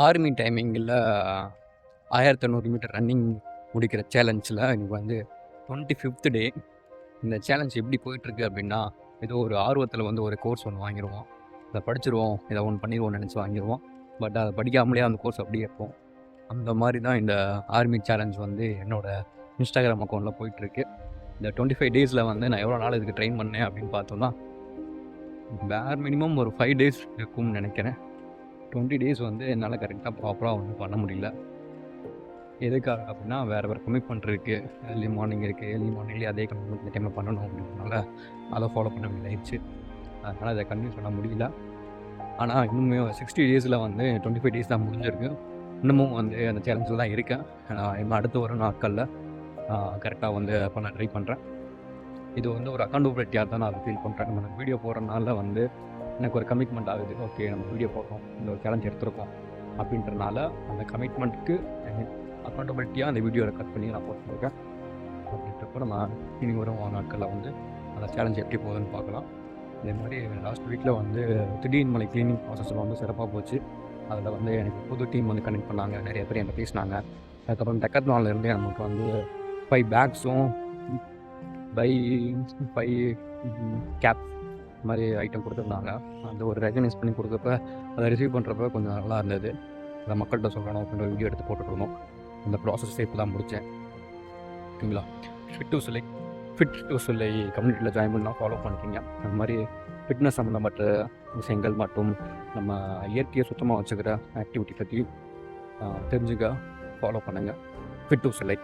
Army டைமிங்கில 1500 metre running முடிக்கிற சேலஞ்சில எனக்கு வந்து 25த் டே. இந்த சேலஞ்ச் எப்படி போயிட்டுருக்கு அப்படின்னா, ஏதோ ஒரு ஆர்வத்தில வந்து ஒரு கோர்ஸ் ஒன்று வாங்கிருவோம். அத படிச்சுருவோம், இத ஒன்று பண்ணிருவோம்னு நெனச்சு வாங்கிருவோம். பட் அத படிக்காமலே அந்த கோர்ஸ் அப்படியே இருப்போம். அந்த மாரி தான் இந்த ஆர்மி சேலஞ்ச் வந்து என்னோட இன்ஸ்டாகிராம் அக்கவுண்ட்ல போயிட்டுருக்கு. இந்த 25 டேஸில வந்து நான் எவ்வளோ நாள் இதுக்கு ட்ரெயின் பண்ணேன் அப்படின்னு பார்த்தோம்னா, பேர் மினிமம் ஒரு 5 டேஸ் இருக்கும்னு நெனைக்கிறேன். 20 டேஸ் வந்து என்னால கரெக்ட்டா ப்ராப்பரா ஒண்ணும் பண்ண முடியல. எதுக்காக அப்படின்னா, வேறு கமிட்மெண்ட் இருக்குது. ஏர்லி மார்னிங் இருக்குது. ஏர்லி மார்னிங்லேயே அதே கமிட்மெண்ட் இந்த டைமில் பண்ணணும் அப்படின்றதுனால அதை ஃபாலோ பண்ண வேண்டியதாயிடுச்சு. அதனால் அதை கன்டினியூ பண்ண முடியல. ஆனால் இன்னுமே 60 டேஸில் வந்து 25 டேஸ் தான் முடிஞ்சிருக்கு. இன்னமும் வந்து அந்த சேலஞ்சில் தான் இருக்கேன். நான் இன்னும் அடுத்து வரும் நாட்களில் கரெக்டாக வந்து பண்ண ட்ரை பண்ணுறேன். இது வந்து ஒரு அக்கௌண்டபிலிட்டியாக தான் நான் அதை ஃபீல் பண்ணுறேன். நம்ம வீடியோ போடுறதுனால வந்து எனக்கு ஒரு கமிட்மெண்ட் ஆகுது. ஓகே, நம்ம வீடியோ போடுறோம், இந்த ஒரு சேலஞ்ச் எடுத்திருக்கோம் அப்படின்றனால அந்த கமிட்மெண்ட்டுக்கு அக்கௌண்டபிலிட்டியாக அந்த வீடியோ ரெக்கார்ட் பண்ணி நான் போஸ்ட் பண்ணியிருக்கேன். அப்படின்றப்போ நம்ம இனி வரும் நாட்களில் வந்து அந்த சேலஞ்ச் எப்படி போகுதுன்னு பார்க்கலாம். இதே மாதிரி லாஸ்ட் வீக்கில் வந்து திடீர் மலை க்ளீனிங் ப்ராசஸில் வந்து சிறப்பாக போச்சு. அதில் வந்து எனக்கு புது டீம் வந்து கனெக்ட் பண்ணாங்க. நிறைய பேர் என்கிட்ட பேசினாங்க. அதுக்கப்புறம் டெக்கத்லான்லேருந்தே நமக்கு வந்து 5 பேக்ஸும் 5 கேப்ஸ் இந்த மாதிரி ஐட்டம் கொடுத்துருந்தாங்க. அந்த ஒரு ரெகனைஸ் பண்ணி கொடுத்தப்ப அதை ரிசீவ் பண்ணுறப்ப கொஞ்சம் நல்லா இருந்தது. அதை மக்கள்கிட்ட சொல்லணும் அப்படின்ற வீடியோ எடுத்து போட்டுருந்தோம். அந்த ப்ராசஸ் இப்போ தான் முடித்தேன். ஓகேங்களா? ஃபிட் டு சிலை கம்யூனிட்டியில் ஜாயின் பண்ணால் ஃபாலோ பண்ணிக்கிங்க. அந்த மாதிரி ஃபிட்னஸ் சம்மந்தப்பட்ட விஷயங்கள் மற்றும் நம்ம இயற்கையை சுத்தமாக வச்சுக்கிற ஆக்டிவிட்டி பற்றி தெரிஞ்சுக்க ஃபாலோ பண்ணுங்கள். ஃபிட் டு சிலை.